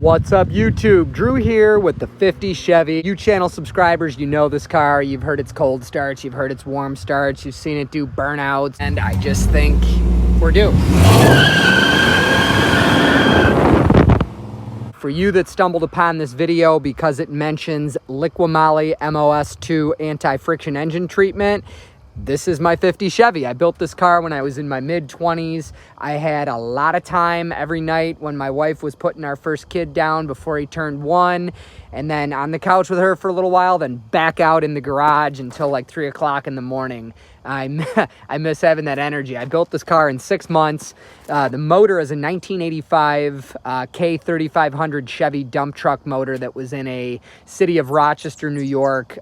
What's up YouTube? Drew here with the 50 Chevy. You channel subscribers, you know this car. You've heard its cold starts, you've heard its warm starts, you've seen it do burnouts, and I just think we're due. For you that stumbled upon this video because it mentions LiquiMoly MoS2 anti-friction engine treatment, this is my 50 Chevy. I built this car when I was in my mid-20s. I had a lot of time every night when my wife was putting our first kid down before he turned 1, and then on the couch with her for a little while, then back out in the garage until like 3 o'clock in the morning. I miss having that energy. I built this car in 6 months. The motor is a 1985 K3500 Chevy dump truck motor that was in a City of Rochester, New York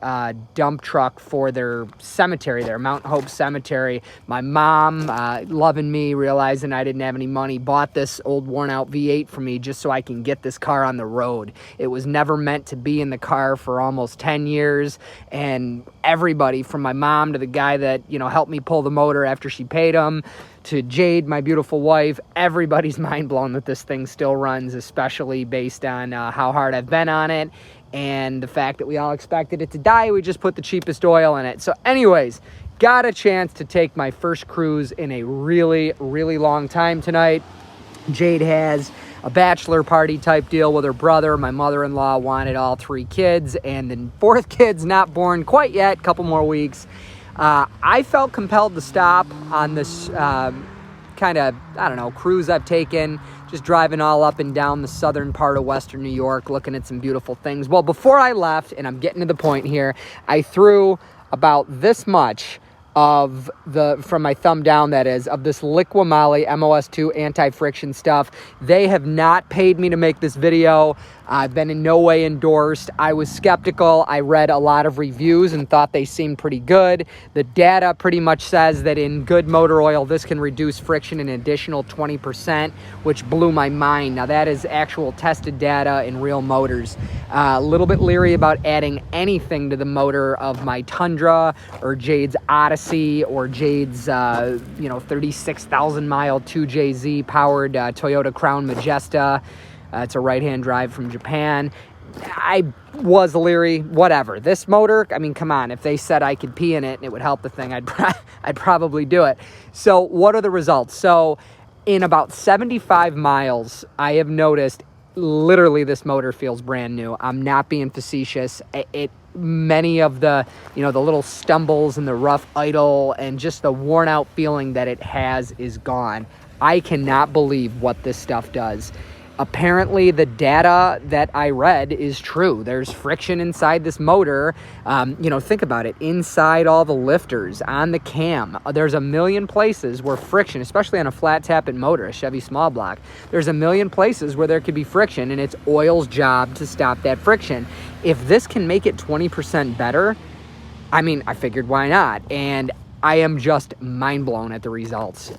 dump truck for their cemetery, their Mount Hope Cemetery. My mom, loving me, realizing I didn't have any money, bought this old worn out V8 for me just so I can get this car on the road. It was never meant to be in the car for almost 10 years, and everybody from my mom to the guy that helped me pull the motor after she paid him, to Jade, my beautiful wife, everybody's mind blown that this thing still runs, especially based on how hard I've been on it and the fact that we all expected it to die. We just put the cheapest oil in it. So anyways, got a chance to take my first cruise in a really, really long time tonight. Jade has a bachelor party type deal with her brother. My mother-in-law wanted all 3 kids, and the 4th kid's not born quite yet, couple more weeks. I felt compelled to stop on this kind of, cruise I've taken, just driving all up and down the southern part of Western New York, looking at some beautiful things. Well, before I left, and I'm getting to the point here, I threw about this much of from my thumb down, that is, of this LiquiMoly MoS2 anti-friction stuff. They have not paid me to make this video. I've been in no way endorsed. I was skeptical. I read a lot of reviews and thought they seemed pretty good. The data pretty much says that in good motor oil, this can reduce friction an additional 20%, which blew my mind. Now, that is actual tested data in real motors. A little bit leery about adding anything to the motor of my Tundra or Jade's Odyssey or Jade's 36,000 mile 2JZ powered Toyota Crown Majesta. It's a right-hand drive from Japan. I was leery. Whatever. This motor, I mean, come on. If they said I could pee in it and it would help the thing, I'd probably do it. So what are the results? So in about 75 miles, I have noticed literally this motor feels brand new. I'm not being facetious. Many of the, the little stumbles and the rough idle and just the worn out feeling that it has is gone. I cannot believe what this stuff does. Apparently, the data that I read is true. There's friction inside this motor. Think about it. Inside all the lifters, on the cam, there's a million places where friction, especially on a flat tappet motor, a Chevy small block, there's a million places where there could be friction, and it's oil's job to stop that friction. If this can make it 20% better, I figured why not? And I am just mind blown at the results.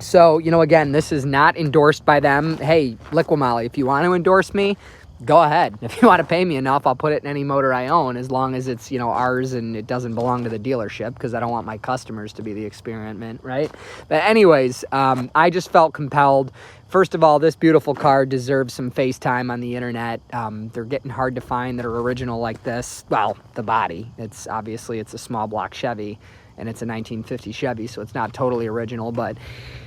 So, again, this is not endorsed by them. Hey, LiquiMoly, if you want to endorse me, go ahead. If you want to pay me enough, I'll put it in any motor I own, as long as it's, ours and it doesn't belong to the dealership, because I don't want my customers to be the experiment, right? But anyways, I just felt compelled. First of all, this beautiful car deserves some FaceTime on the internet. They're getting hard to find that are original like this. Well, the body. It's a small block Chevy, and it's a 1950 Chevy, so it's not totally original, but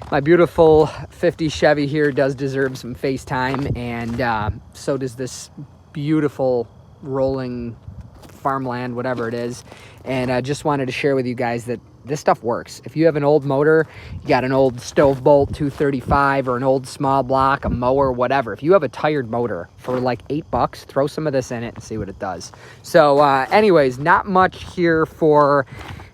my beautiful 50 Chevy here does deserve some FaceTime, and so does this beautiful rolling farmland, whatever it is. And I just wanted to share with you guys that this stuff works. If you have an old motor, you got an old stove bolt 235 or an old small block, a mower, whatever. If you have a tired motor for like $8, throw some of this in it and see what it does. So anyways, not much here for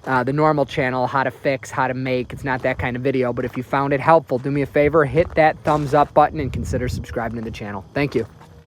the normal channel, how to fix, how to make. It's not that kind of video, but if you found it helpful, do me a favor, hit that thumbs up button and consider subscribing to the channel. Thank you.